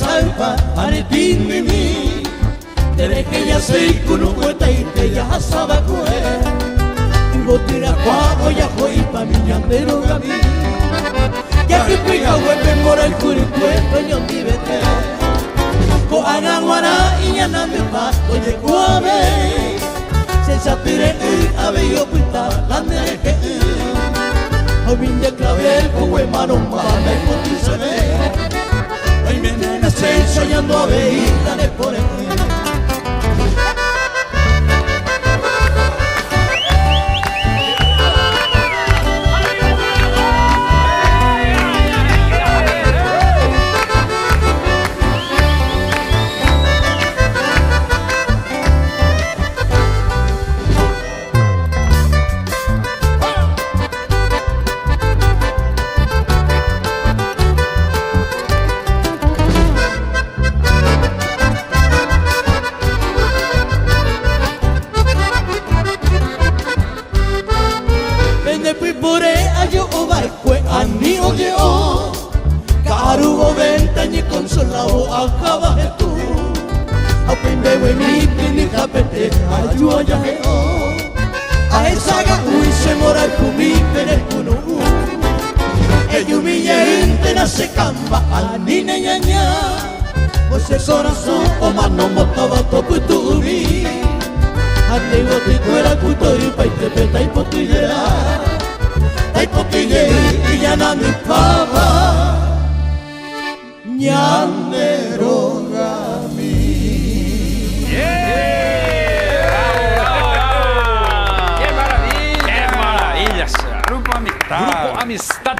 salva anetini tere que ya sei kunu kueta ite ya hasaba kue ngotira kwa oya hoi pa minyandero gami ya que pika wepe mora kuri kueto nyondi bete ko anangwana inyana me pato ye kuame se sapire ave yo puta lande que Ovinja clavel con hermano mame con tu sene Ay me nena se soñando a veírla de por aquí Ani oyo, karugo ventani consolado acaba de tú. Aprende buen ni capete, ayuda ya o. A esa gui se mora kumi pere kuno. Ello mi gente nace camba, ani ñaña. Ose corazón o mano motaba topu tuvi. Ate goti tuera kutori paite peta y potillera. Ay potille y ya no me pava ñandero gami. ¡Qué maravilla! ¡Qué maravillas! Grupo Amistad. Grupo Amistad.